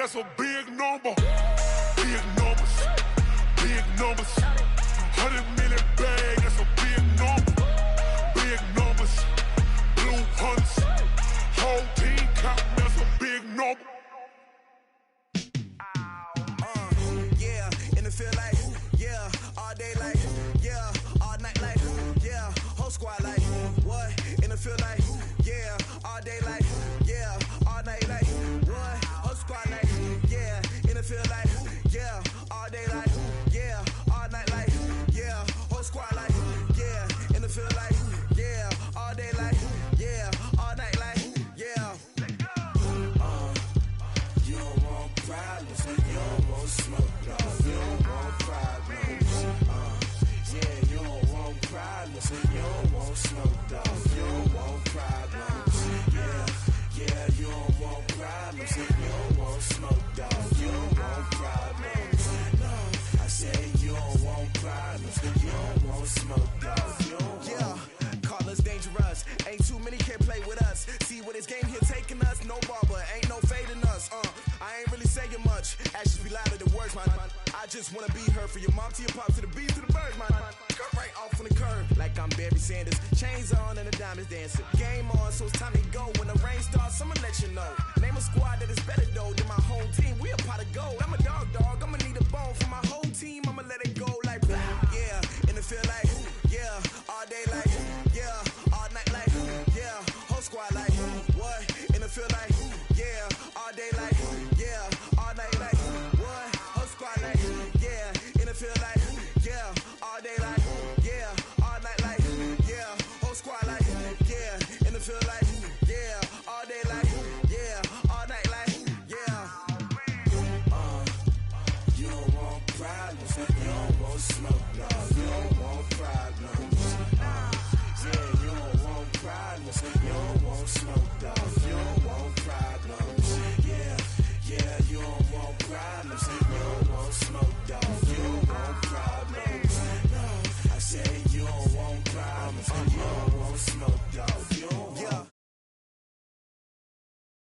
that's a big number. Big numbers, big numbers. 100 million bag, that's a big number. Big numbers, blue hunts. Whole team counting, that's a big number. Yeah, and it feel like, yeah, all day like, yeah, all night like, yeah, whole squad like, what? And it feel like, yeah, all day like, yeah, all night like, what? Whole squad like, yeah, and it feel like, yeah, all day like, yeah, all night like, yeah, whole squad like, yeah, and it feel like, yeah, all day like, yeah, all night like, yeah. You don't want problems, you don't want smoke, dog. You don't want problems. Yeah, you don't want problems, you don't want smoke, dog. You don't want problems. Yeah, you don't want problems, you don't want smoke, dog. You don't want problems. No, I said you don't want problems, you don't want smoke, dog. You don't want. Call us dangerous. Ain't too many can play with us. See where this game here taking us. No barber, ain't no fading us. I ain't really saying much. Actions be louder than words, man. I just wanna be heard from your mom to your pop to the beat to the birds, man. Cut right off on the curb, like I'm Barry Sanders. Chains on and the diamonds dancing. Game on, so it's time to go. When the rain starts, I'ma let you know. Name a squad that is better though than my home team. We a pot of gold. I'm a dog. I'ma need a bone for my whole team. I'ma let it go like blah. Yeah, and it feel like yeah, all day like yeah, all night like yeah, whole squad like what? And it feel like yeah, all day like yeah, all night like what? Whole squad like yeah, and it feel like yeah, all day like yeah, all night like yeah, whole squad like yeah, and it feel like yeah, all day like yeah, all night like yeah. You don't want problems, you don't want smoke, no, you don't want problems. Yeah, you don't want problems, you don't want smoke, dog. You don't want problems. Yeah, you don't want problems, you don't want smoke, dog. You don't want problems. No, I say you don't want problems, you don't want smoke, dog. You don't want.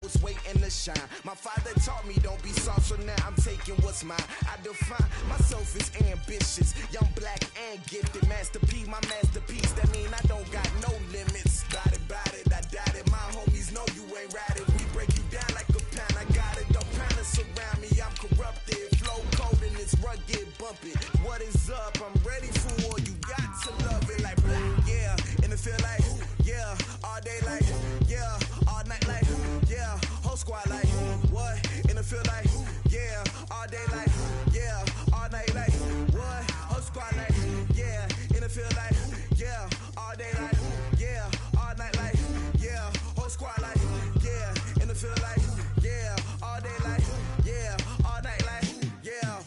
Was waiting to shine. My father taught me don't be soft, so now I'm taking what's mine. I define myself as ambitious, young, black, and gifted. Master P, my masterpiece. That mean I don't got no limits. Bout it, I doubt it. My homies know you ain't right it. We break you down like a pound. I got it. Don't panic surround me. I'm corrupted. Flow cold and it's rugged, bumpy. What is up? I'm ready for war. You got to love it like blah. Yeah, and it feel like yeah, all day like yeah, all night like yeah, whole squad like what? And it feel like yeah, all day like yeah, all night like what? Whole squad like yeah, and it feel like yeah, all day like yeah, all night like yeah, whole squad like yeah, and it feel like yeah, all day like yeah, all night like yeah.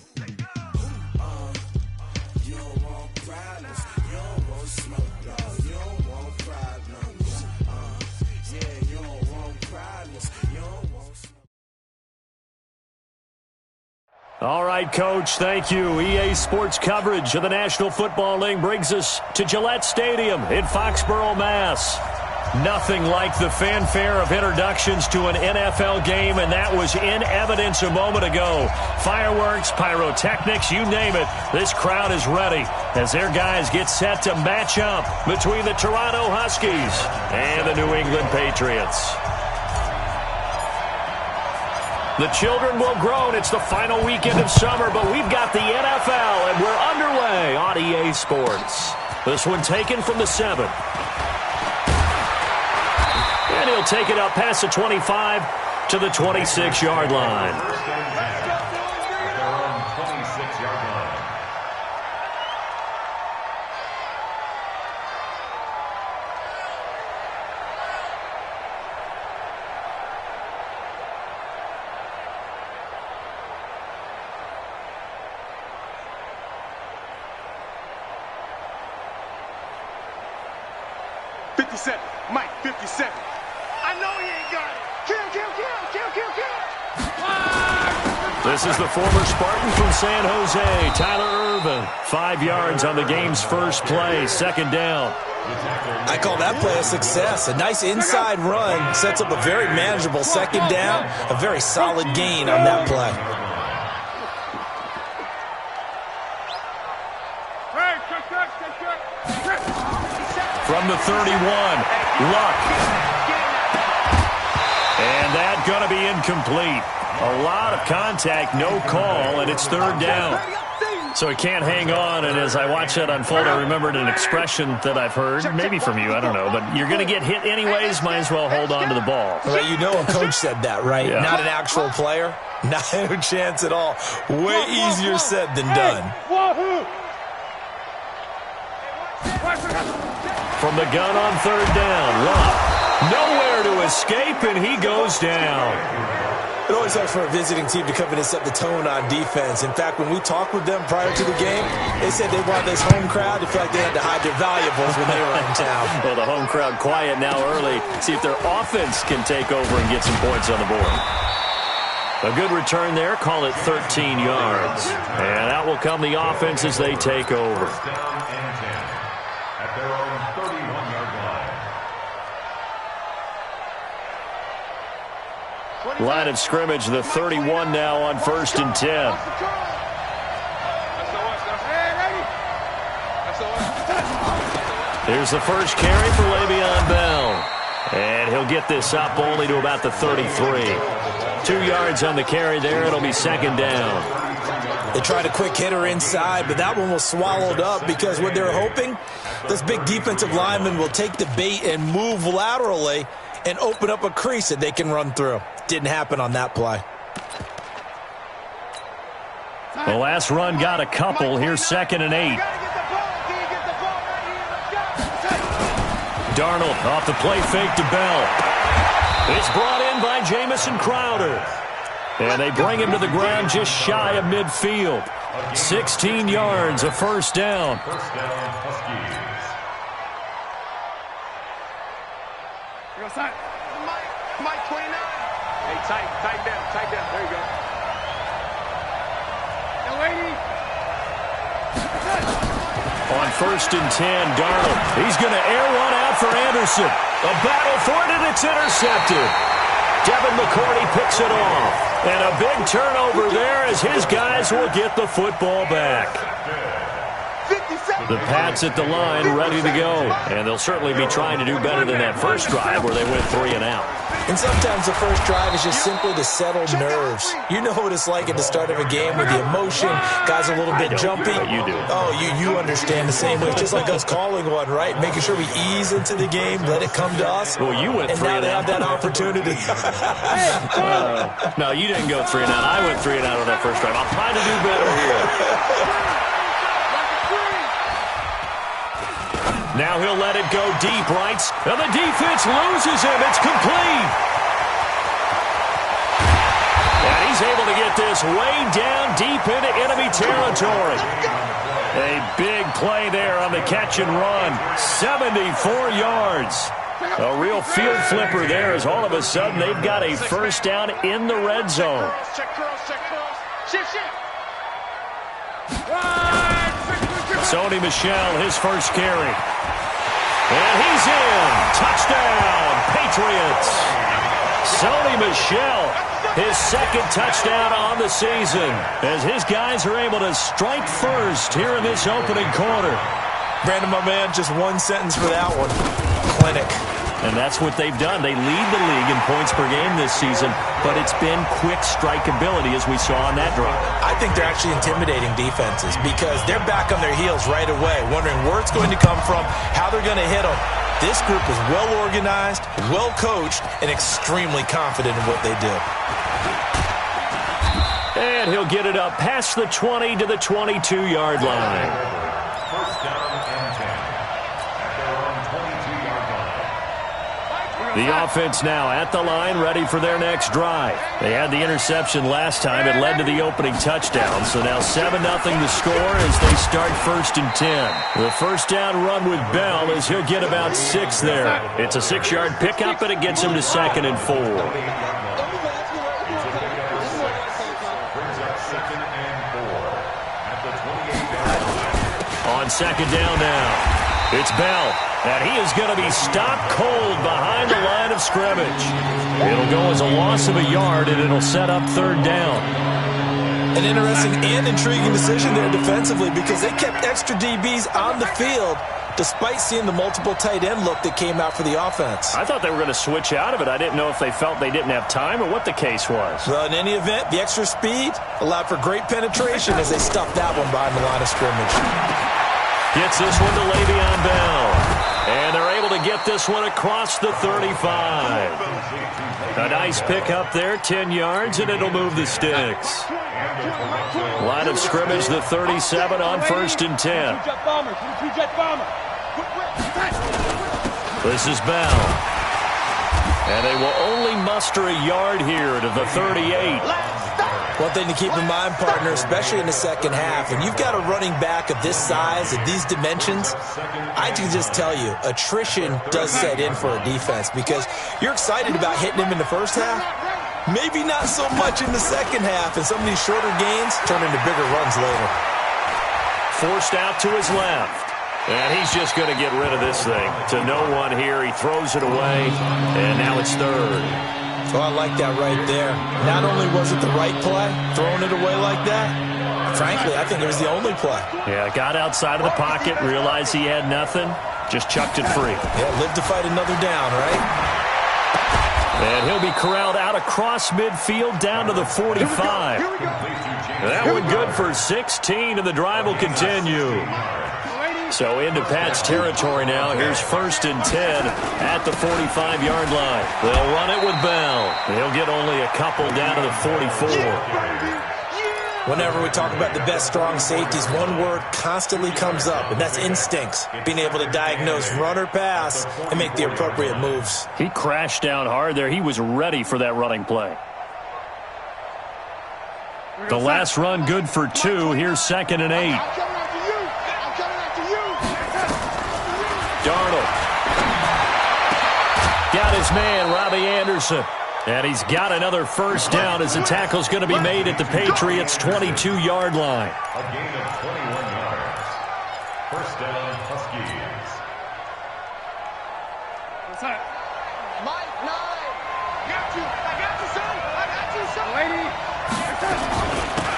You don't want problems, you don't want smoke, dog. You don't want problems. Yeah, you don't want problems, you don't want smoke. All right, Coach, thank you. EA Sports coverage of the National Football League brings us to Gillette Stadium in Foxborough, Mass. Nothing like the fanfare of introductions to an NFL game, and that was in evidence a moment ago. Fireworks, pyrotechnics, you name it. This crowd is ready as their guys get set to match up between the Toronto Huskies and the New England Patriots. The children will groan. It's the final weekend of summer, but we've got the NFL, and we're underway on EA Sports. This one taken from the 7. And he'll take it up past the 25 to the 26-yard line. First down and 10 at their own 26-yard line. Mike, 57. I know he ain't got it. Kill. The This is the former Spartan from San Jose, Tyler Irvin. 5 yards on the game's first play, second down. I call that play a success. A nice inside run sets up a very manageable second down, a very solid gain on that play. From the 31, Luck. And that's going to be incomplete. A lot of contact, no call, and it's third down. So he can't hang on, and as I watch that unfold, I remembered an expression that I've heard, maybe from you, I don't know, but you're going to get hit anyways, might as well hold on to the ball. Well, you know a coach said that, right? Yeah. Not an actual player? Not a chance at all. Way easier said than done. From the gun on third down, Luck. Nowhere to escape, and he goes down. It always helps for a visiting team to come in and set the tone on defense. In fact, when we talked with them prior to the game, they said they wanted this home crowd to feel like they had to hide their valuables when they were in town. Well, the home crowd quiet now early. See if their offense can take over and get some points on the board. A good return there. Call it 13 yards. And out will come the offense as they take over. First down and 10 at their own 31-yard line. Line of scrimmage, the 31 now on 1st and 10. Here's the first carry for Le'Veon Bell. And he'll get this up only to about the 33. 2 yards on the carry there. It'll be second down. They tried a quick hitter inside, but that one was swallowed up because what they're hoping, this big defensive lineman will take the bait and move laterally and open up a crease that they can run through. Didn't happen on that play. The last run got a couple. Here's 2nd and 8. Darnold off the play fake to Bell. It's brought in by Jamison Crowder. And they bring him to the ground just shy of midfield. 16 yards, a first down. First down, Huskies. Mike 29. Hey, tight down. There you go. Now, lady. On 1st and 10, Darnold. He's going to air one out for Anderson. A battle for it, and it's intercepted. Devin McCourty picks it off. And a big turnover there as his guys will get the football back. The Pats at the line, ready to go. And they'll certainly be trying to do better than that first drive where they went 3 and out. And sometimes the first drive is just simply to settle nerves. You know what it's like at the start of a game with the emotion, guys a little bit jumpy. You do. Oh, you understand the same way. It's just like us calling one, right? Making sure we ease into the game, let it come to us. Well, you went 3 and out. And now they have that opportunity. No, you didn't go 3 and out. I went 3 and out on that first drive. I'll try to do better here. Now he'll let it go deep, right? And the defense loses him. It's complete. And he's able to get this way down deep into enemy territory. A big play there on the catch and run. 74 yards. A real field flipper there as all of a sudden they've got a first down in the red zone. Sony Michel, his first carry. And he's in. Touchdown, Patriots. Sony Michel, his second touchdown on the season as his guys are able to strike first here in this opening quarter. Brandon, my man, just one sentence for that one. Clinic. And that's what they've done. They lead the league in points per game this season, but it's been quick strikeability as we saw on that drive. I think they're actually intimidating defenses because they're back on their heels right away, wondering where it's going to come from, how they're going to hit them. This group is well organized, well coached, and extremely confident in what they do. And he'll get it up past the 20 to the 22-yard line. First down and 10 at their own 22-yard line. The offense now at the line, ready for their next drive. They had the interception last time. It led to the opening touchdown. So now 7-0 the score as they start 1st and 10. The first down run with Bell as he'll get about 6 there. It's a 6-yard pickup, and it gets him to 2nd and 4. second down now. It's Bell, and he is going to be stopped cold behind the line of scrimmage. It'll go as a loss of a yard, and it'll set up third down. An interesting and intriguing decision there defensively because they kept extra DBs on the field despite seeing the multiple tight end look that came out for the offense. I thought they were going to switch out of it. I didn't know if they felt they didn't have time or what the case was. Well, in any event, the extra speed allowed for great penetration as they stuffed that one behind the line of scrimmage. Gets this one to Le'Veon Bell. And they're able to get this one across the 35. A nice pick up there, 10 yards, and it'll move the sticks. Line of scrimmage, the 37 on 1st and 10. This is Bell. And they will only muster a yard here to the 38. One thing to keep in mind, partner, especially in the second half, when you've got a running back of this size and these dimensions, I can just tell you, attrition does set in for a defense because you're excited about hitting him in the first half. Maybe not so much in the second half, and some of these shorter gains turn into bigger runs later. Forced out to his left. And he's just going to get rid of this thing. To no one here. He throws it away, and now it's third. Oh, I like that right there. Not only was it the right play, throwing it away like that, frankly, I think it was the only play. Yeah, got outside of the pocket, realized he had nothing, just chucked it free. Yeah, live to fight another down, right? And he'll be corralled out across midfield down to the 45. That one good for 16, and the drive will continue. So into Pat's territory now. Here's 1st and 10 at the 45-yard line. They'll run it with Bell. He'll get only a couple down to the 44. Whenever we talk about the best strong safeties, one word constantly comes up, and that's instincts. Being able to diagnose run or pass and make the appropriate moves. He crashed down hard there. He was ready for that running play. The last run good for 2. Here's 2nd and 8. Darnold. Got his man, Robbie Anderson. And he's got another first down as the tackle's going to be made at the Patriots' 22-yard line. A gain of 21 yards. First down, Huskies. What's up? Mike, 9. Got you. I got you, son. I got you, son. Lady.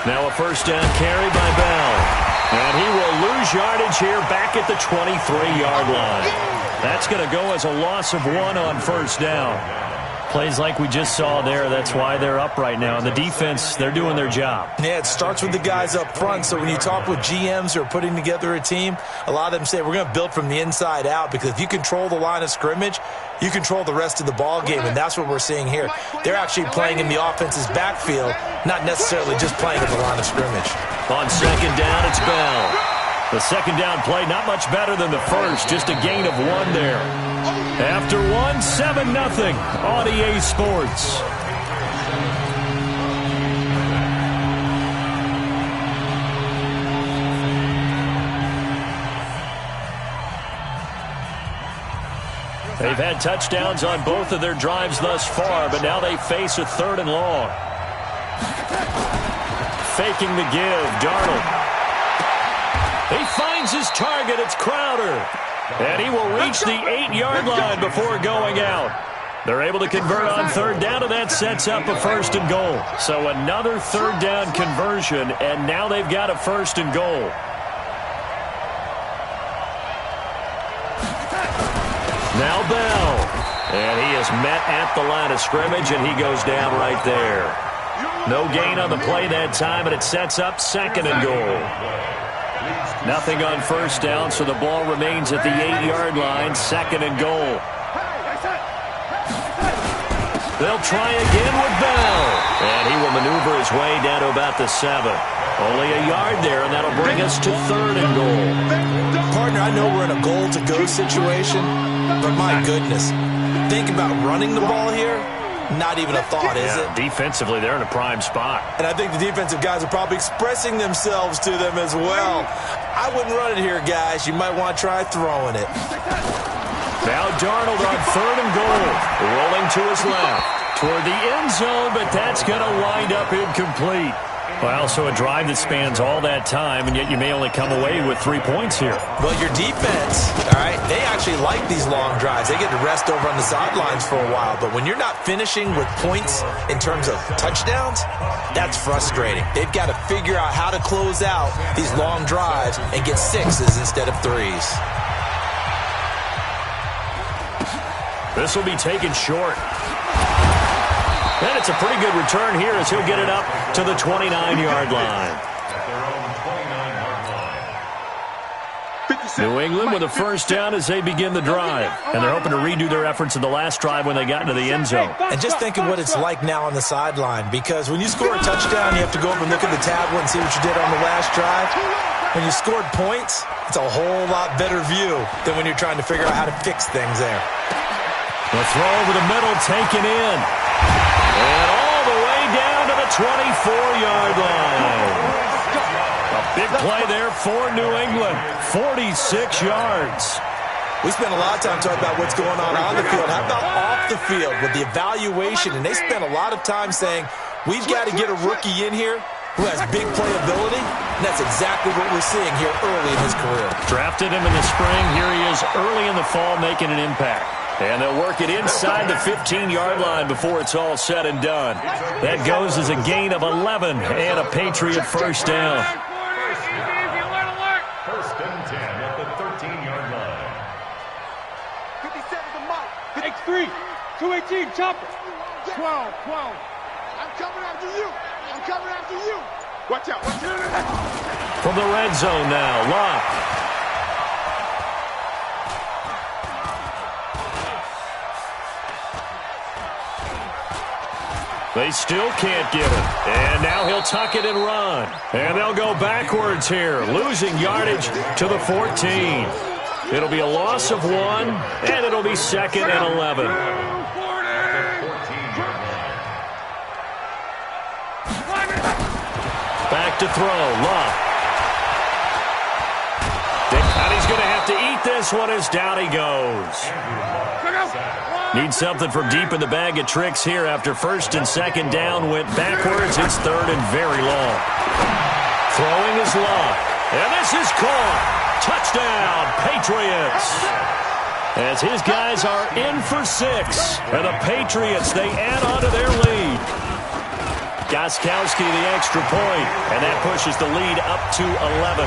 Now a first down carry by Bell. And he will lose yardage here back at the 23-yard line. That's going to go as a loss of 1 on first down. Plays like we just saw there. That's why they're up right now. And the defense, they're doing their job. Yeah, it starts with the guys up front. So when you talk with GMs who are putting together a team, a lot of them say we're going to build from the inside out because if you control the line of scrimmage, you control the rest of the ball game, and that's what we're seeing here. They're actually playing in the offense's backfield, not necessarily just playing at the line of scrimmage. On second down, it's Bell. The second down play, not much better than the first, just a gain of 1 there. After 1, 7-0 on EA Sports. They've had touchdowns on both of their drives thus far, but now they face a 3rd and long. Faking the give, Darnold. He finds his target, it's Crowder. And he will reach the 8-yard line before going out. They're able to convert on 3rd down, and that sets up a 1st and goal. So another 3rd down conversion, and now they've got a 1st and goal. Now Bell. And he is met at the line of scrimmage, and he goes down right there. No gain on the play that time, and it sets up 2nd and goal. Nothing on first down, so the ball remains at the 8-yard line, 2nd and goal. They'll try again with Bell. And he will maneuver his way down to about the 7. Only a yard there, and that'll bring us to 3rd and goal. Partner, I know we're in a goal-to-go situation, but my goodness, think about running the ball here. Not even a thought, is it? Defensively, they're in a prime spot. And I think the defensive guys are probably expressing themselves to them as well. I wouldn't run it here, guys. You might want to try throwing it. Now Darnold on 3rd and goal. Rolling to his left. Toward the end zone, but that's going to wind up incomplete. Well, so a drive that spans all that time, and yet you may only come away with 3 points here. Well, your defense, all right, they actually like these long drives. They get to rest over on the sidelines for a while. But when you're not finishing with points in terms of touchdowns, that's frustrating. They've got to figure out how to close out these long drives and get 6s instead of 3s. This will be taken short. And it's a pretty good return here as he'll get it up to the 29-yard line. New England with a first down as they begin the drive. And they're hoping to redo their efforts in the last drive when they got into the end zone. And just think of what it's like now on the sideline, because when you score a touchdown, you have to go over and look at the tablet and see what you did on the last drive. When you scored points, it's a whole lot better view than when you're trying to figure out how to fix things there. The throw over the middle taken in. And all the way down to the 24-yard line. A big play there for New England. 46 yards. We spent a lot of time talking about what's going on the field. How about off the field with the evaluation? And they spent a lot of time saying, we've got to get a rookie in here who has big playability. And that's exactly what we're seeing here early in his career. Drafted him in the spring. Here he is early in the fall making an impact. And they'll work it inside the 15-yard line before it's all said and done. That goes as a gain of 11 and a Patriot first down. First and 10 at the 13-yard line. 57 the mark. X3, 218, chopper. 12. I'm coming after you. I'm coming after you. Watch out. From the red zone now, Locke. They still can't get it. And now he'll tuck it and run. And they'll go backwards here, losing yardage to the 14. It'll be a loss of 1, and it'll be 2nd and 11. Back to throw, Locke. And he's going to have to eat this one as down he goes. Needs something from deep in the bag of tricks here after first and second down went backwards. It's 3rd and very long. Throwing is Locke. And this is caught. Touchdown, Patriots. As his guys are in for 6. And the Patriots, they add on to their lead. Gostkowski the extra point. And that pushes the lead up to 11.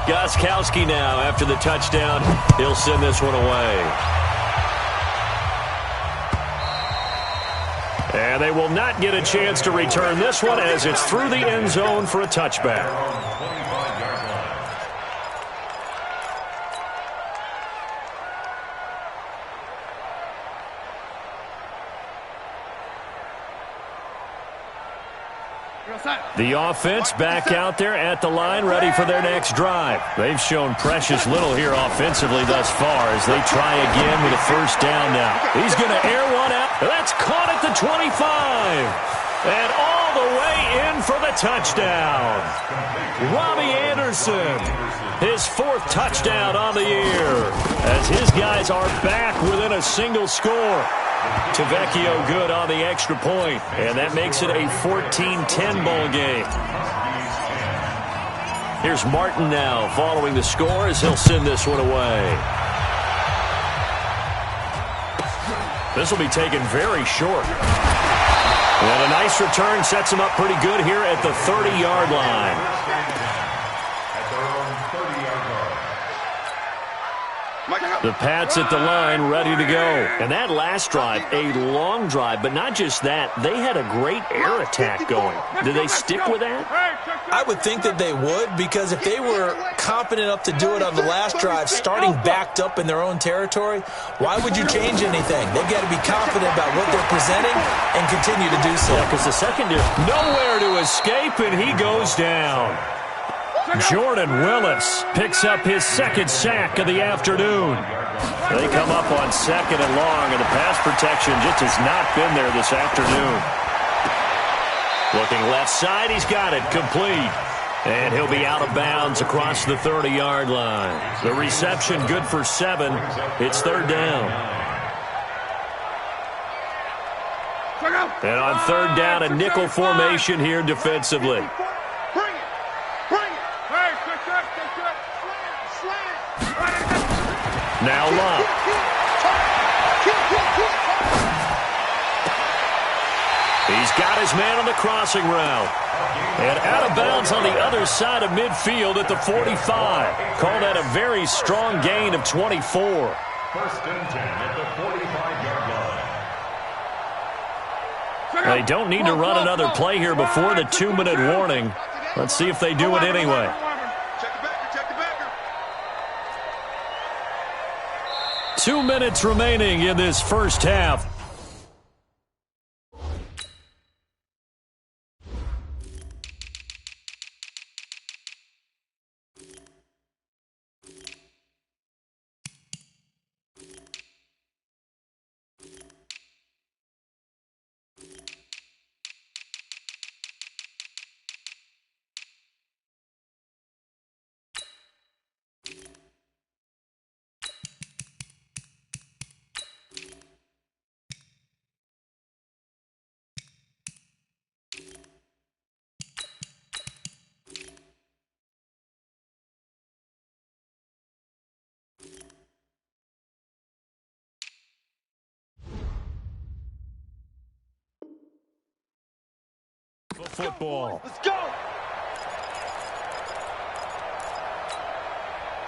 Gostkowski now, after the touchdown, he'll send this one away. And they will not get a chance to return this one as it's through the end zone for a touchback. The offense back out there at the line, ready for their next drive. They've shown precious little here offensively thus far as they try again with a first down now. He's going to air one out. That's caught at the 25. And all the way in for the touchdown. Robbie Anderson, his 4th touchdown on the year as his guys are back within a single score. Tavecchio good on the extra point, and that makes it a 14-10 ball game. Here's Martin now following the score as he'll send this one away. This will be taken very short. And a nice return sets him up pretty good here at the 30-yard line. The Pats at the line, ready to go. And that last drive, a long drive, but not just that. They had a great air attack going. Did they stick with that? I would think that they would, because if they were confident enough to do it on the last drive, starting backed up in their own territory, why would you change anything? They've got to be confident about what they're presenting and continue to do so. Yeah, because the secondary, nowhere to escape, and he goes down. Jordan Willis picks up his 2nd sack of the afternoon. They come up on 2nd and long, and the pass protection just has not been there this afternoon. Looking left side, he's got it complete. And he'll be out of bounds across the 30-yard line. The reception good for 7. It's third down. And on third down, a nickel formation here defensively. Now Love. He's got his man on the crossing route. And out of bounds on the other side of midfield at the 45. Call that a very strong gain of 24. First and 10 at the 45-yard line. They don't need to run another play here before the 2-minute warning. Let's see if they do it anyway. 2 minutes remaining in this first half. Football. Let's go.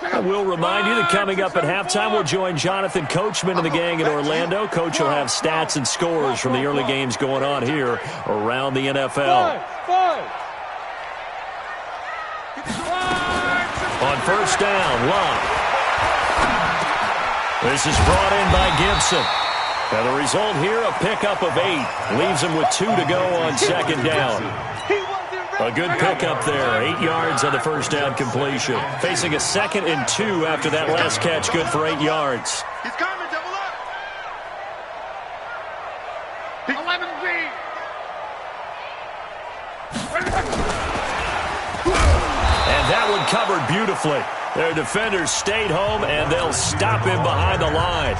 I will remind you that coming up at halftime, we'll join Jonathan Coachman and the gang in Orlando. Coach will have stats and scores from the early games going on here around the NFL. On first down, Love. This is brought in by Gibson. And the result here, a pickup of 8. Leaves him with 2 to go on second down. A good pickup there. 8 yards on the first down completion. Facing a 2nd and 2 after that last catch, good for 8 yards. He's coming, double up. 11B. And that one covered beautifully. Their defenders stayed home, and they'll stop him behind the line.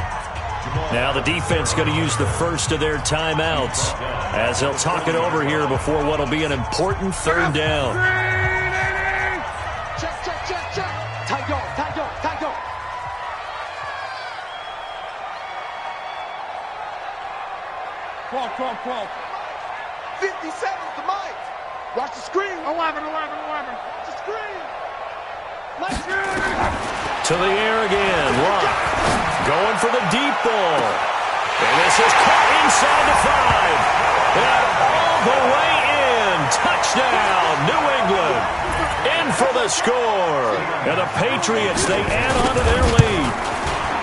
Now the defense going to use the first of their timeouts as they'll talk it over here before what will be an important third down. Check. Tight go. 12. 57's the mic. Watch the screen. 11. Watch the screen. To the air again. Locke going for the deep ball. And this is caught inside the 5. And all the way in. Touchdown, New England. In for the score. And the Patriots, they add on to their lead.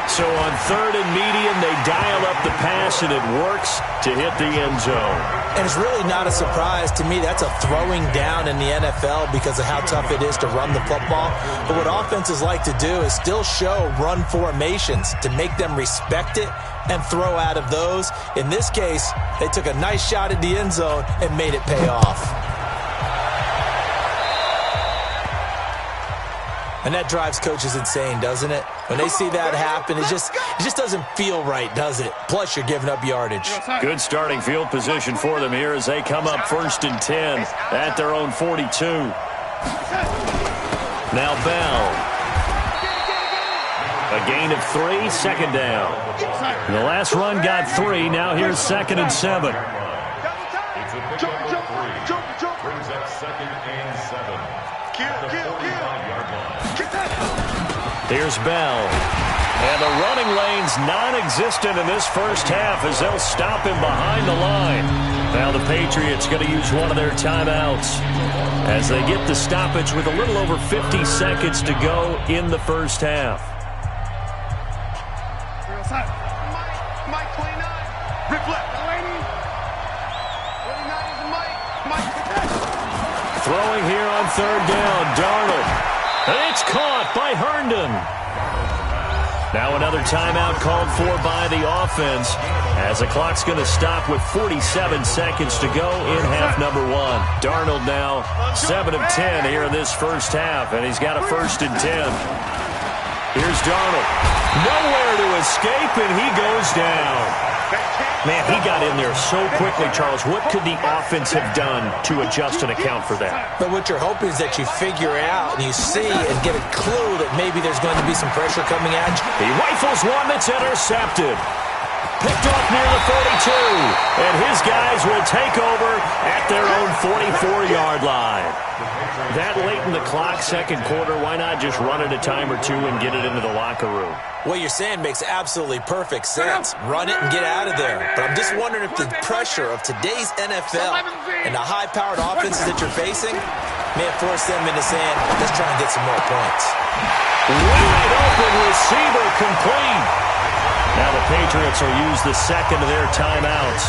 So on third and medium, they dial up the pass, and it works to hit the end zone. And it's really not a surprise to me. That's a throwing down in the NFL because of how tough it is to run the football. But what offenses like to do is still show run formations to make them respect it and throw out of those. In this case, they took a nice shot at the end zone and made it pay off. And that drives coaches insane, doesn't it? When they see that happen, it just doesn't feel right, does it? Plus, you're giving up yardage. Good starting field position for them here as they come up first and 10 at their own 42. Now Bell. A gain of 3, second down. The last run got 3. Now here's 2nd and 7. It's a pickup of 3. Brings up 2nd and 7. Kill. 45-yard line. Here's Bell. And the running lane's non-existent in this first half as they'll stop him behind the line. Now the Patriots going to use one of their timeouts as they get the stoppage with a little over 50 seconds to go in the first half. Mike 29. Rip left. 29 is Mike. Throwing here on third down, Darnold. And it's caught by Herndon. Now another timeout called for by the offense as the clock's going to stop with 47 seconds to go in half number one. Darnold now 7 of 10 here in this first half, and he's got a 1st and 10. Here's Darnold. Nowhere to escape, and he goes down. Man, he got in there so quickly, Charles. What could the offense have done to adjust and account for that? But what you're hoping is that you figure out and you see and get a clue that maybe there's going to be some pressure coming at you. He rifles one that's intercepted. Picked off near the 42. And his guys will take over at their own 44-yard line. That late in the clock, second quarter, why not just run it a time or two and get it into the locker room? What you're saying makes absolutely perfect sense. Run it and get out of there. But I'm just wondering if the pressure of today's NFL and the high-powered offenses that you're facing may have forced them into saying, let's try and get some more points. Wide open receiver complete. Now the Patriots will use the second of their timeouts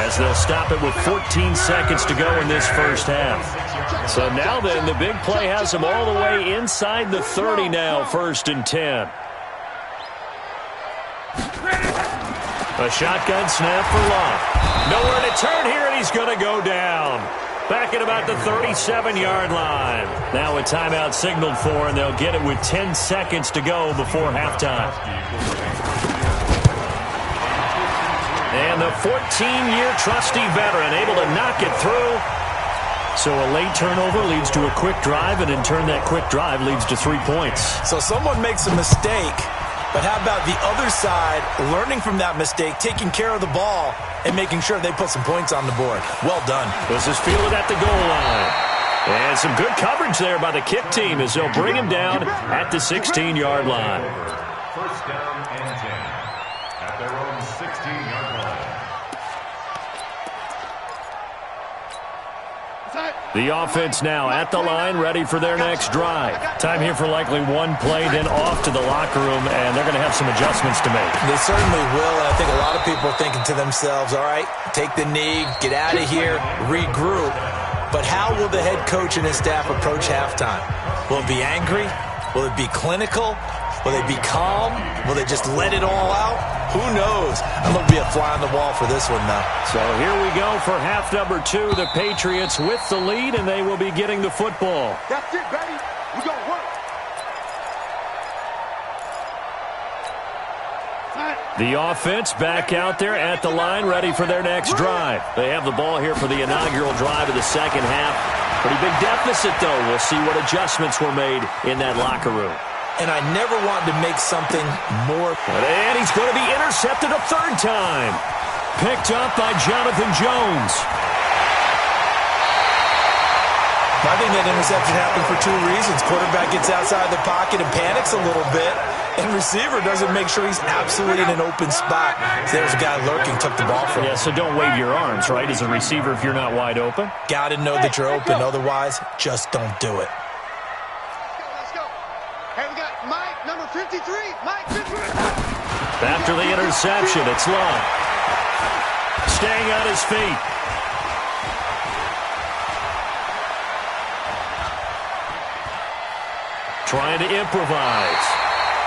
as they'll stop it with 14 seconds to go in this first half. So now then, the big play has them all the way inside the 30 now, 1st and 10. A shotgun snap for Love. Nowhere to turn here, and he's going to go down. Back at about the 37-yard line. Now a timeout signaled for, and they'll get it with 10 seconds to go before halftime. And the 14-year trusty veteran able to knock it through. So a late turnover leads to a quick drive, and in turn that quick drive leads to 3 points. So someone makes a mistake, but how about the other side learning from that mistake, taking care of the ball, and making sure they put some points on the board? Well done. This is fielded at the goal line. And some good coverage there by the kick team as they'll bring him down at the 16-yard line. 1st down and 10 at their own 16-yard line. The offense now at the line, ready for their next drive. Time here for likely one play, then off to the locker room, and they're going to have some adjustments to make. They certainly will, and I think a lot of people are thinking to themselves, all right, take the knee, get out of here, regroup. But how will the head coach and his staff approach halftime? Will it be angry? Will it be clinical? Will they be calm? Will they just let it all out? Who knows? I'm going to be a fly on the wall for this one, though. So here we go for half number 2. The Patriots with the lead, and they will be getting the football. That's it, baby. We gonna work. The offense back out there at the line, ready for their next drive. They have the ball here for the inaugural drive of the second half. Pretty big deficit, though. We'll see what adjustments were made in that locker room. And I never wanted to make something more. And he's going to be intercepted a 3rd time. Picked up by Jonathan Jones. I think that interception happened for 2 reasons. Quarterback gets outside the pocket and panics a little bit, and receiver doesn't make sure he's absolutely in an open spot. So there's a guy lurking, took the ball from him. Yeah, so don't wave your arms, right, as a receiver if you're not wide open. Got to know that you're open. Otherwise, just don't do it. Let's go. Hey, we got Mike, number 53. Mike, 53. After the interception, it's Love. Staying on his feet. Trying to improvise.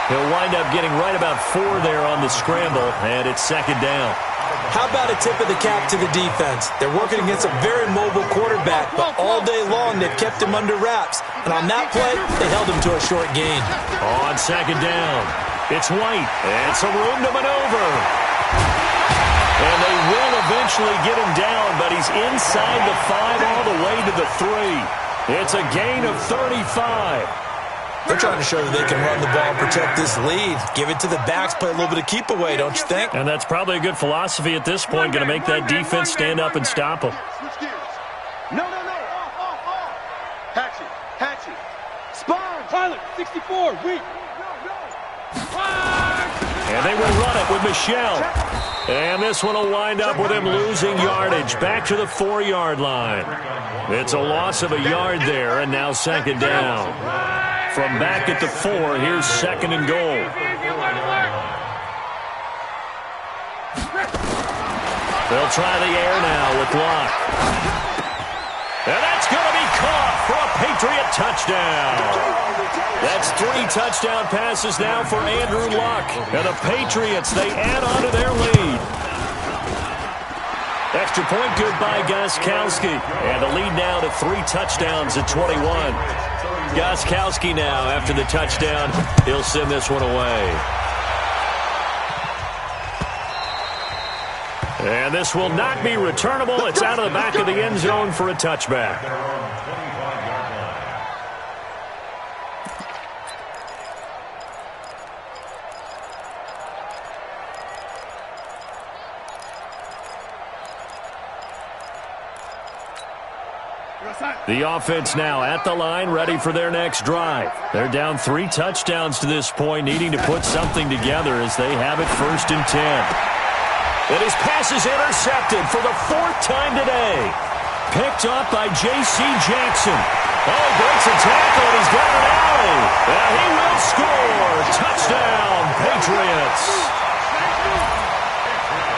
He'll wind up getting right about 4 there on the scramble, and it's 2nd down. How about a tip of the cap to the defense? They're working against a very mobile quarterback, but all day long they've kept him under wraps. And on that play, they held him to a short gain. On 2nd down, it's White, and some room to maneuver. And they will eventually get him down, but he's inside the 5 all the way to the 3. It's a gain of 35. They're trying to show that they can run the ball and protect this lead. Give it to the backs, play a little bit of keep away, don't you think? And that's probably a good philosophy at this point, going to make that defense stand up and stop them. Switch gears. No. Off. Hatchet. Spawn. Tyler, 64. Weak. No. And they will run it with Michelle. And this one will wind up with him losing yardage. Back to the 4-yard line. It's a loss of a yard there, and now 2nd down. From back at the 4, here's 2nd and goal. They'll try the air now with Locke. And that's going to be caught for a Patriot touchdown. That's 3 touchdown passes now for Andrew Luck. And the Patriots, they add on to their lead. Extra point good by Gostkowski. And the lead now to 3 touchdowns at 21. Gostkowski now, after the touchdown, he'll send this one away. And this will not be returnable. It's out of the back of the end zone for a touchback. The offense now at the line, ready for their next drive. They're down 3 touchdowns to this point, needing to put something together as they have it 1st and 10. And his pass is intercepted for the 4th time today. Picked up by J.C. Jackson. Oh, breaks a tackle, and he's got an alley. And he will score. Touchdown, Patriots.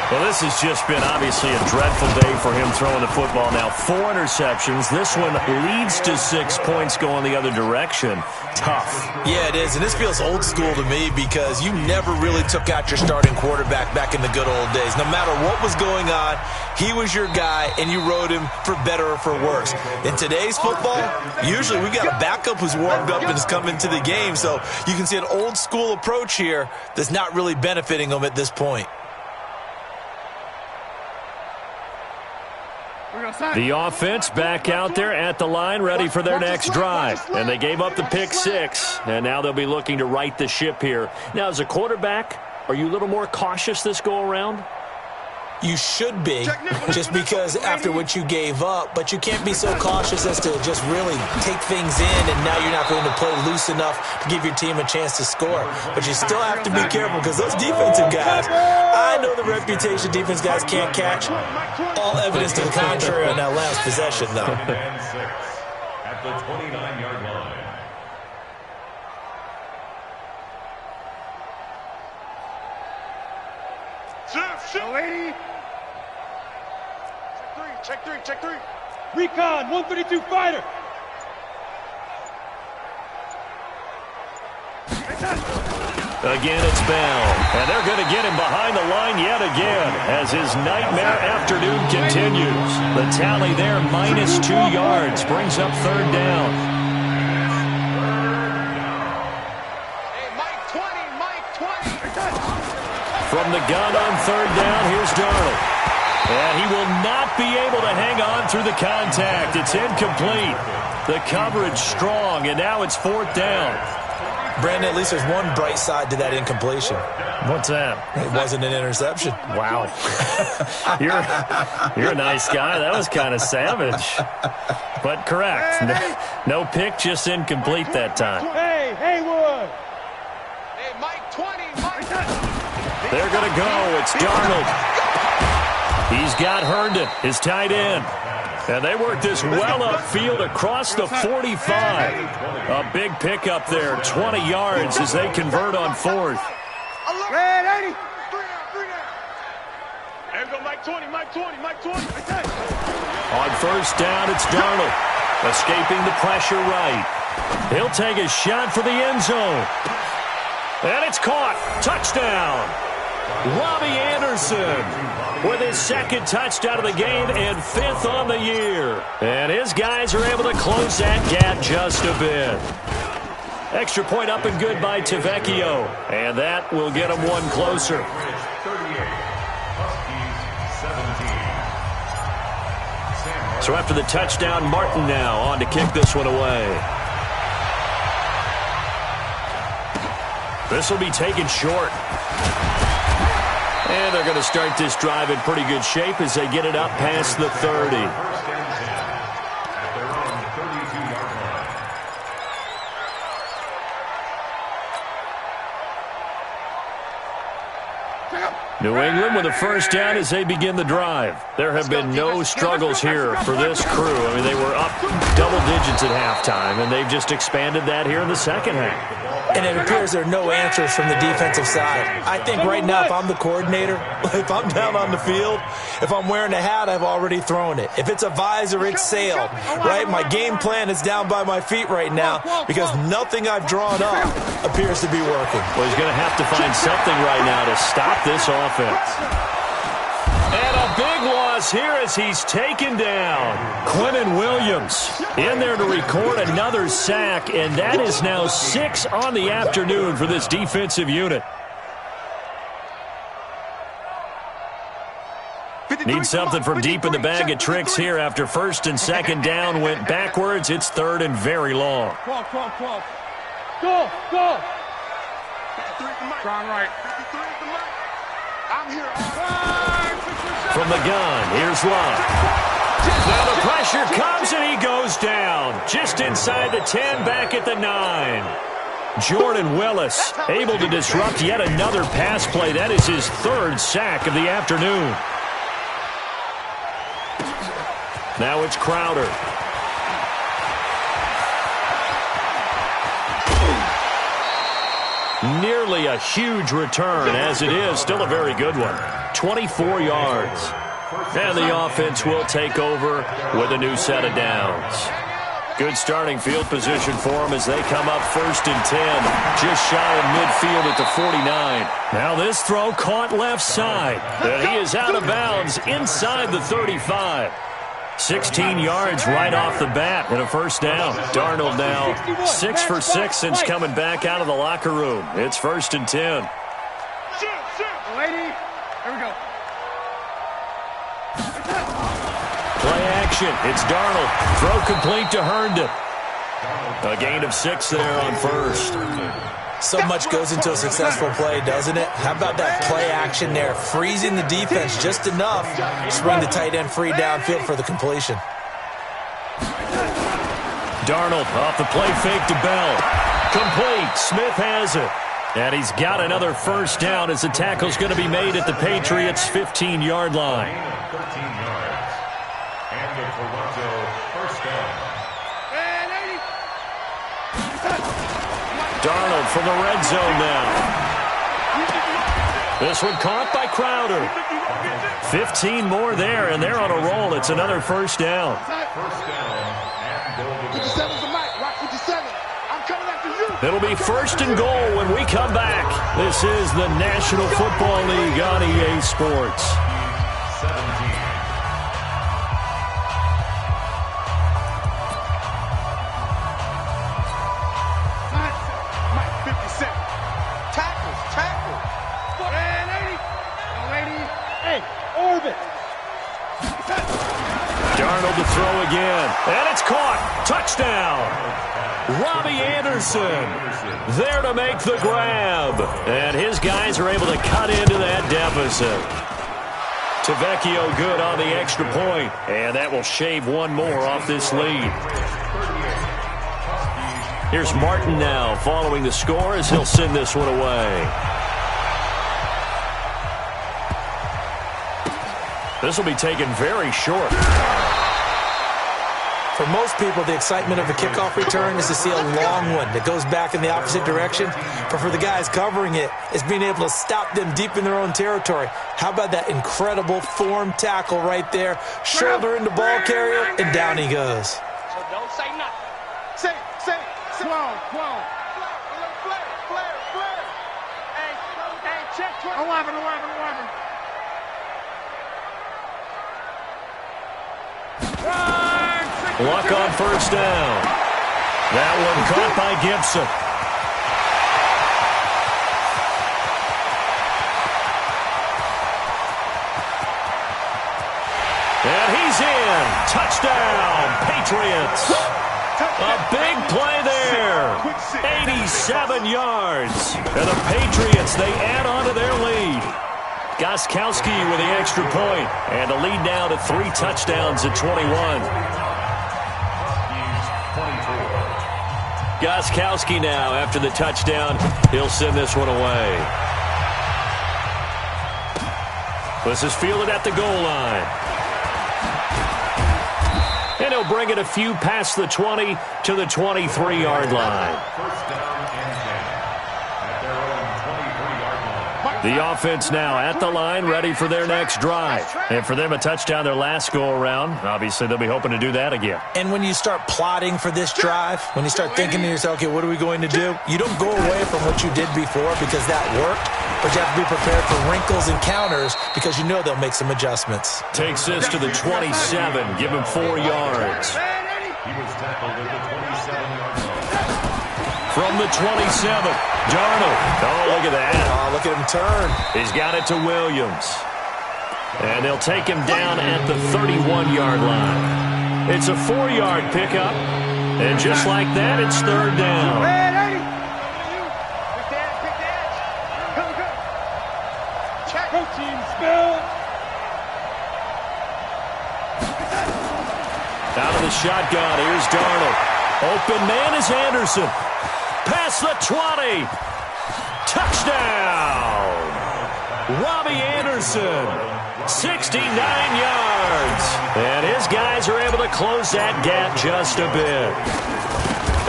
Well, this has just been obviously a dreadful day for him throwing the football. Now 4 interceptions. This one leads to 6 points going the other direction. Tough. Yeah, it is, and this feels old school to me because you never really took out your starting quarterback back in the good old days. No matter what was going on, he was your guy, and you rode him for better or for worse. In today's football, usually we got a backup who's warmed up and has come into the game, so you can see an old school approach here that's not really benefiting him at this point. The offense back out there at the line, ready for their next drive. And they gave up the pick 6, and now they'll be looking to right the ship here. Now, as a quarterback, are you a little more cautious this go-around? You should be, just because after what you gave up, but you can't be so cautious as to just really take things in, and now you're not going to play loose enough to give your team a chance to score. But you still have to be careful because those defensive guys, I know the reputation defense guys can't catch. All evidence to the contrary on that last possession, though. At the 29-yard line. Lady. Check 3. Recon, 132 fighter. Again, it's Bell. And they're going to get him behind the line yet again as his nightmare afternoon continues. The tally there, -2 yards, brings up 3rd down. Hey, Mike 20. From the gun on 3rd down, here's Darnold. And he will not be able to hang on through the contact. It's incomplete. The coverage strong, and now it's 4th down. Brandon, at least there's one bright side to that incompletion. What's that? It wasn't an interception. Wow. You're a nice guy. That was kind of savage. But correct. No pick, just incomplete that time. Hey, Haywood. Hey, Mike 20. They're going to go. It's Darnold. He's got Herndon, his tight end. And they work this well upfield across the 45. A big pickup there, 20 yards as they convert on 4th. Red 80. 3 down. There we go, Mike 20. On 1st down, it's Darnold. Escaping the pressure right. He'll take a shot for the end zone. And it's caught. Touchdown. Robbie Anderson with his 2nd touchdown of the game and 5th on the year. And his guys are able to close that gap just a bit. Extra point up and good by Tavecchio. And that will get him one closer. 38, Huskies 17. So after the touchdown, Martin now on to kick this one away. This will be taken short. And they're going to start this drive in pretty good shape as they get it up past the 30. At their own 32-yard line. New England with a first down as they begin the drive. There have been no struggles here for this crew. I mean, they were up double digits at halftime, and they've just expanded that here in the second half. And it appears there are no answers from the defensive side. I think right now, if I'm the coordinator, if I'm down on the field, if I'm wearing a hat, I've already thrown it. If it's a visor, it's sailed, right? My game plan is down by my feet right now because nothing I've drawn up appears to be working. Well, he's going to have to find something right now to stop this offense. And a big loss here as he's taken down. Quinnen Williams in there to record another sack, and that is now 6 on the afternoon for this defensive unit. Need something from deep in the bag of tricks here after first and second down went backwards. It's third and very long. Go. Strong right. I'm here. From the gun, here's Love. Now the pressure comes and he goes down. Just inside the 10, back at the 9. Jordan Willis able to disrupt yet another pass play. That is his third sack of the afternoon. Now it's Crowder. Nearly a huge return, as it is still a very good one. 24 yards. And the offense will take over with a new set of downs. Good starting field position for them as they come up first and 10. Just shy of midfield at the 49. Now this throw caught left side. And he is out of bounds inside the 35. 16 yards right off the bat and a first down. Darnold now 6 for 6 since coming back out of the locker room. It's first and 10. Lady, here we go. Play action. It's Darnold. Throw complete to Herndon. A gain of 6 there on first. So much goes into a successful play, doesn't it? How about that play action there? Freezing the defense just enough to bring the tight end free downfield for the completion. Darnold off the play fake to Bell. Complete. Smith has it. And he's got another first down as the tackle's going to be made at the Patriots' 15-yard line. 13 yards. And the Toronto first down. Darnold from the red zone now. This one caught by Crowder. 15 more there, and they're on a roll. It's another first down. First down. And they'll be 57's the mic. Rock 57. I'm coming after you. It'll be first and goal when we come back. This is the National Football League on EA Sports. 17. Darnold to throw again. And it's caught. Touchdown. Robbie Anderson there to make the grab. And his guys are able to cut into that deficit. Tavecchio good on the extra point. And that will shave one more off this lead. Here's Martin now following the score as he'll send this one away. This will be taken very short. For most people, the excitement of a kickoff return is to see a long one that goes back in the opposite direction. But for the guys covering it, it's being able to stop them deep in their own territory. How about that incredible form tackle right there? Shoulder into ball carrier, and down he goes. So don't say nothing. Say. 12. Flare. Hey, check 11. Luck on first down. That one caught by Gibson. And he's in. Touchdown, Patriots. A big play there. 87 yards. And the Patriots, they add on to their lead. Gostkowski with the extra point. And the lead now to 3 touchdowns at 21. Gostkowski now after the touchdown. He'll send this one away. This is fielded at the goal line. And he'll bring it a few past the 20 to the 23-yard line. First down and 10 at their own 23-yard line. The offense now at the line, ready for their next drive. And for them, a touchdown their last go-around. Obviously, they'll be hoping to do that again. And when you start plotting for this drive, when you start thinking to yourself, okay, what are we going to do? You don't go away from what you did before because that worked, but you have to be prepared for wrinkles and counters because you know they'll make some adjustments. Takes this to the 27, give him 4 yards. He was tackled at the 27-yard line. From the 27, Darnold. Oh, look at that. Oh, look at him turn. He's got it to Williams. And they'll take him down at the 31-yard line. It's a 4-yard pickup. And just like that, it's third down. Protein spill. Out of the shotgun, here's Darnold. Open man is Anderson. Past the 20. Touchdown. Robbie Anderson. 69 yards. And his guys are able to close that gap just a bit.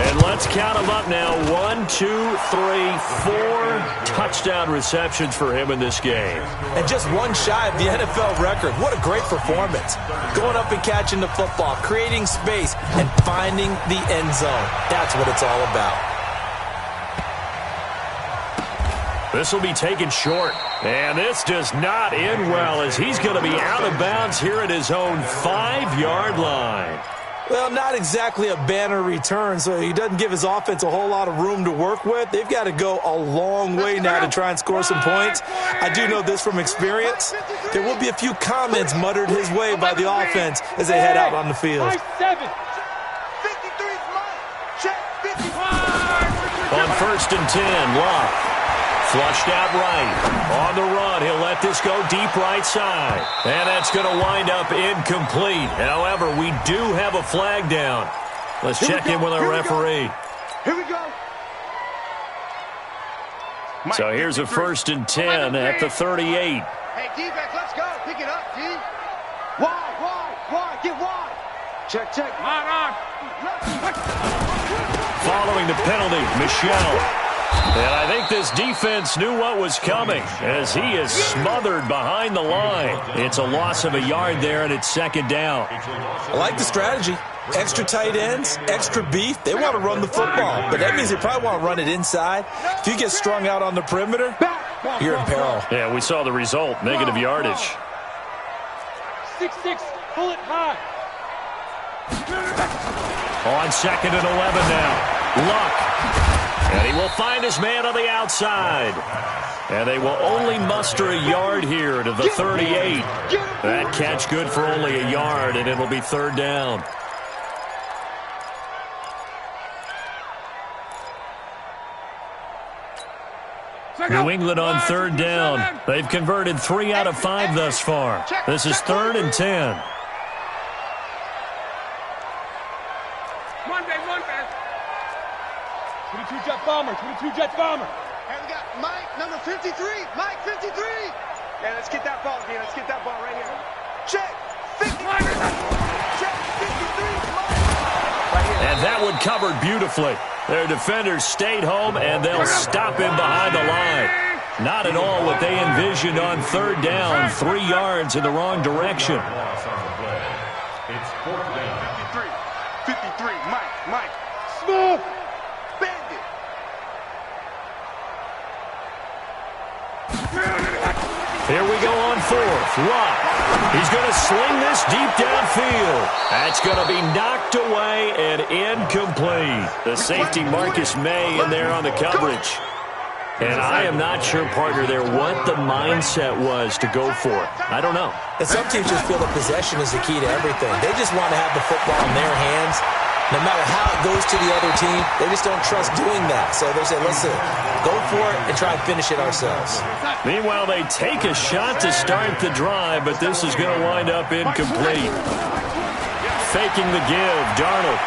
And let's count them up now. 1, 2, 3, 4 touchdown receptions for him in this game. And just one shy of the NFL record. What a great performance. Going up and catching the football, creating space, and finding the end zone. That's what it's all about. This will be taken short. And this does not end well as he's going to be out of bounds here at his own 5-yard line. Well, not exactly a banner return, so he doesn't give his offense a whole lot of room to work with. They've got to go a long way now to try and score some points. I do know this from experience. There will be a few comments muttered his way by the offense as they head out on the field. On first and 10, Locke. Flushed out right. On the run, he'll let this go deep right side. And that's going to wind up incomplete. However, we do have a flag down. Let's check in with our referee. Here we go. So here's a first and 10 at the 38. Hey, defense, let's go. Pick it up, D. Wide. Get wide. Check. On. Following the penalty, Michelle. And I think this defense knew what was coming as he is smothered behind the line. It's a loss of a yard there, and it's second down. I like the strategy. Extra tight ends, extra beef. They want to run the football, but that means they probably want to run it inside. If you get strung out on the perimeter, you're in peril. Yeah, we saw the result, negative yardage. 6-6, pull it high. On second and 11 now. Luck. And he will find his man on the outside. And they will only muster a yard here to the 38. That catch good for only a yard, and it'll be third down. New England on third down. They've converted 3 out of 5 thus far. This is third and 10. Two Jets bomber. And we got Mike, number 53. Mike, 53. Yeah, let's get that ball, D. Let's get that ball right here. Check. 53. Check. 53. Right here. And that one covered beautifully. Their defenders stayed home, and they'll stop him behind the line. Not at all what they envisioned on third down. 3 yards in the wrong direction. It's fourth down. 53. Mike. Smooth. Bandit. Here we go on fourth. Locke. He's going to sling this deep downfield. That's going to be knocked away and incomplete. The safety Marcus May in there on the coverage. And I am not sure, partner, there what the mindset was to go for it. I don't know. And some teams just feel that possession is the key to everything. They just want to have the football in their hands. No matter how it goes to the other team, they just don't trust doing that. So they say, listen, go for it and try and finish it ourselves. Meanwhile, they take a shot to start the drive, but this is going to wind up incomplete. Faking the give, Darnold.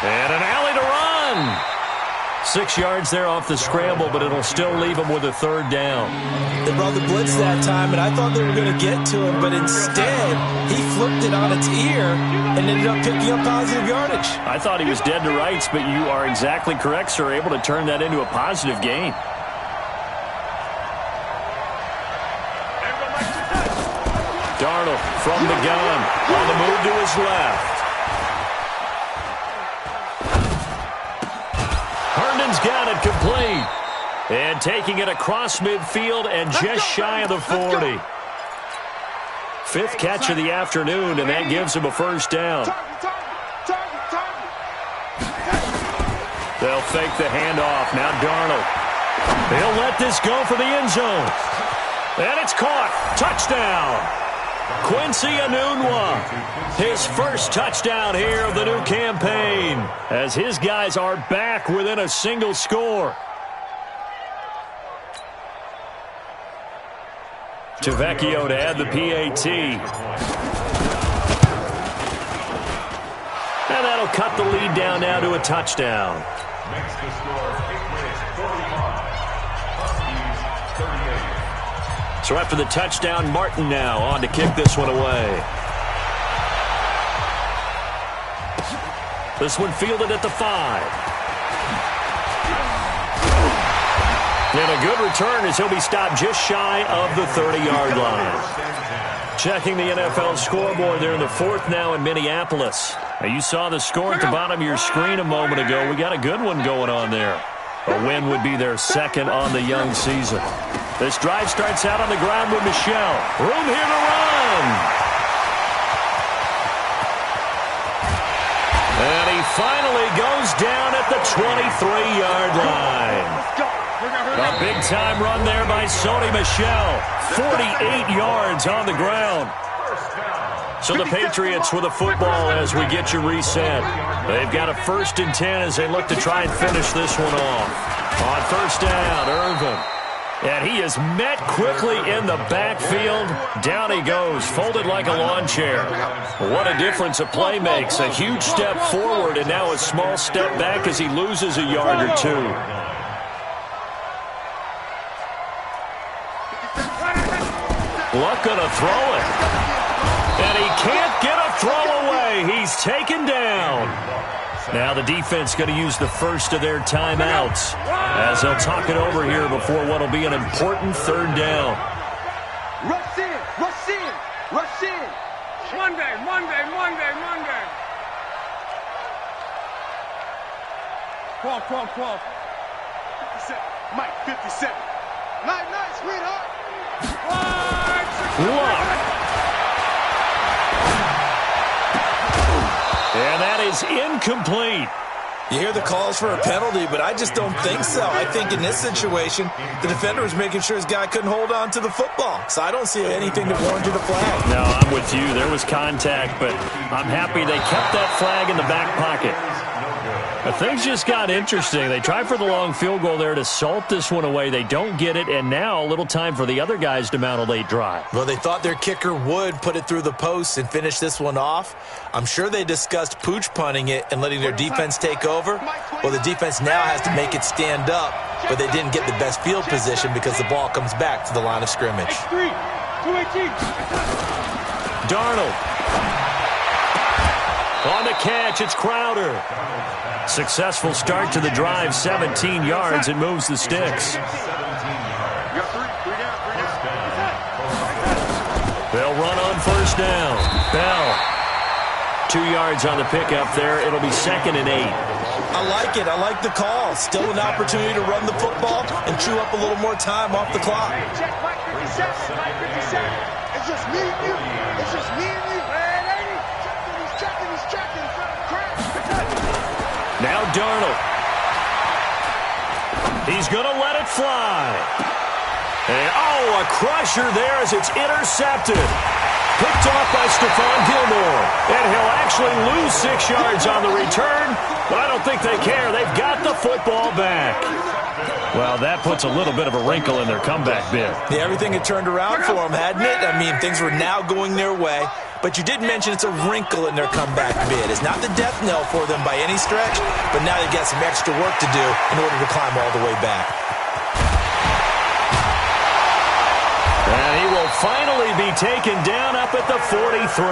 And an alley to run. 6 yards there off the scramble, but it'll still leave him with a third down. They brought the blitz that time, and I thought they were going to get to him, but instead he flipped it on its ear and ended up picking up positive yardage. I thought he was dead to rights, but you are exactly correct, sir, able to turn that into a positive gain. Darnold from the gun, on the move to his left. Herndon's got it complete. And taking it across midfield and just shy of the 40. Fifth catch of the afternoon, and that gives him a first down. They'll fake the handoff. Now Darnold. He'll let this go for the end zone. And it's caught. Touchdown. Quincy Enunwa, his first touchdown here of the new campaign, as his guys are back within a single score. Tavecchio to add the PAT. And that'll cut the lead down now to a touchdown. Makes the score 45. Huskies 38. So after the touchdown, Martin now on to kick this one away. This one fielded at the 5. And a good return as he'll be stopped just shy of the 30-yard line. Checking the NFL scoreboard there in the 4th now in Minneapolis. Now you saw the score at the bottom of your screen a moment ago. We got a good one going on there. A win would be their second on the young season. This drive starts out on the ground with Michel. Room here to run. And he finally goes down at the 23-yard line. A big-time run there by Sony Michel. 48 yards on the ground. So the Patriots with a football as we get you reset. They've got a 1st and 10 as they look to try and finish this one off. On first down, Irvin. And he is met quickly in the backfield. Down he goes, folded like a lawn chair. What a difference a play makes. A huge step forward and now a small step back as he loses a yard or two. Luck gonna throw it. And he can't get a throw away. He's taken down. Now the defense going to use the first of their timeouts as they'll talk it over here before what will be an important 3rd down. Rush in, rush in, rush in. Monday. 12. 57. Mike, 57. Night, sweetheart. Luck. And that is incomplete. You hear the calls for a penalty, but I just don't think so. I think in this situation, the defender was making sure his guy couldn't hold on to the football. So I don't see anything that warranted a flag. No, I'm with you. There was contact, but I'm happy they kept that flag in the back pocket. But things just got interesting. They tried for the long field goal there to salt this one away. They don't get it, and now a little time for the other guys to mount a late drive. Well, they thought their kicker would put it through the post and finish this one off. I'm sure they discussed pooch punting it and letting their defense take over. Well, the defense now has to make it stand up, but they didn't get the best field position because the ball comes back to the line of scrimmage. Darnold. On the catch, it's Crowder. Successful start to the drive, 17 yards, and moves the sticks. They'll run on first down. Bell. 2 yards on the pickup there. It'll be 2nd and 8. I like it. I like the call. Still an opportunity to run the football and chew up a little more time off the clock. Check Mike 57. Mike 57. It's just me and you. It's just me and you. He's checking. Now Darnold. He's going to let it fly. And, a crusher there as it's intercepted. Picked off by Stephon Gilmore. And he'll actually lose 6 yards on the return, but I don't think they care. They've got the football back. Well, that puts a little bit of a wrinkle in their comeback bid. Yeah, everything had turned around for them, hadn't it? I mean, things were now going their way. but you did mention it's a wrinkle in their comeback bid. It's not the death knell for them by any stretch, but now they've got some extra work to do in order to climb all the way back. And he will finally be taken down up at the 43.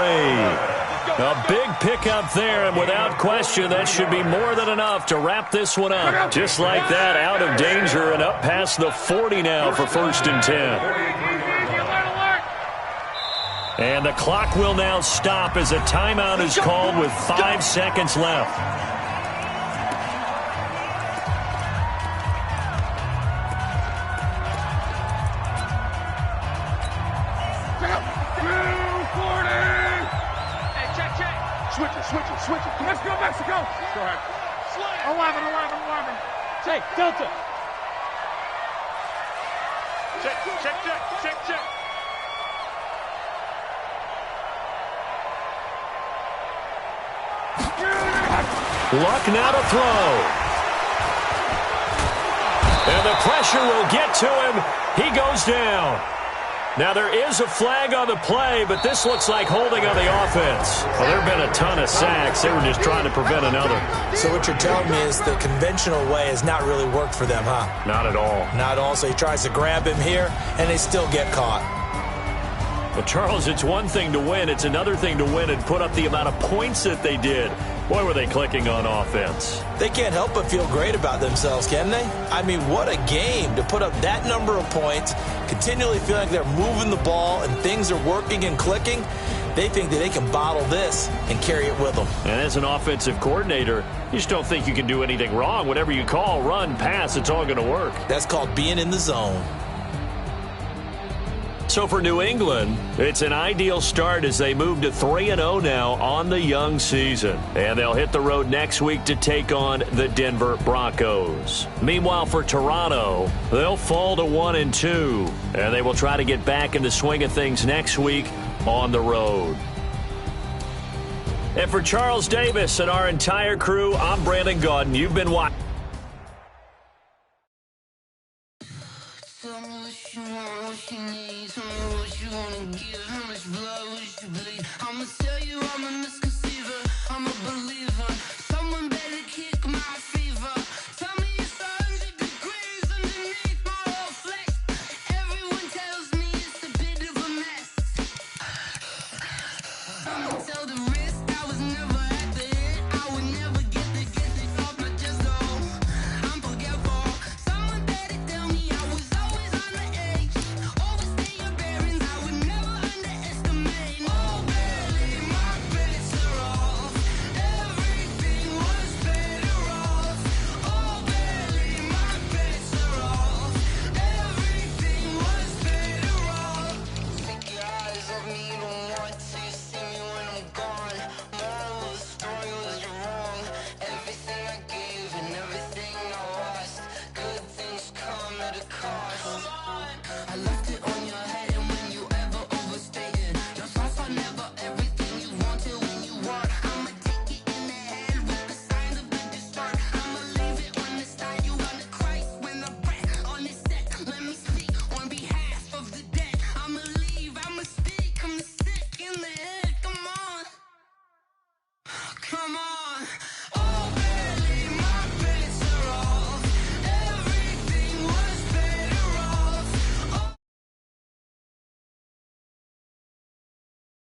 A big pickup there, and without question, that should be more than enough to wrap this one up. Just like that, out of danger and up past the 40 now for 1st and 10. And the clock will now stop as a timeout is called with 5 seconds left. Switch it. Let's go, Mexico. Go ahead. 11. Hey, Delta. Check. Luck now to throw. And the pressure will get to him. He goes down. Now, there is a flag on the play, but this looks like holding on the offense. Well, there have been a ton of sacks. They were just trying to prevent another. So what you're telling me is the conventional way has not really worked for them, huh? Not at all. Not at all. So he tries to grab him here, and they still get caught. Well, Charles, it's one thing to win. It's another thing to win and put up the amount of points that they did. Boy, were they clicking on offense. They can't help but feel great about themselves, can they? I mean, what a game to put up that number of points, continually feeling like they're moving the ball and things are working and clicking. They think that they can bottle this and carry it with them. And as an offensive coordinator, you just don't think you can do anything wrong. Whatever you call, run, pass, it's all going to work. That's called being in the zone. So for New England, it's an ideal start as they move to 3-0 now on the young season. And they'll hit the road next week to take on the Denver Broncos. Meanwhile, for Toronto, they'll fall to 1-2. And they will try to get back in the swing of things next week on the road. And for Charles Davis and our entire crew, I'm Brandon Gaudin. You've been watching. I'ma tell you I'm a misconceiver, I'm a believer. Someone better kick my fever. Tell me it's 100 degrees underneath my whole flesh. Everyone tells me it's a bit of a mess. I'ma tell the risk I was never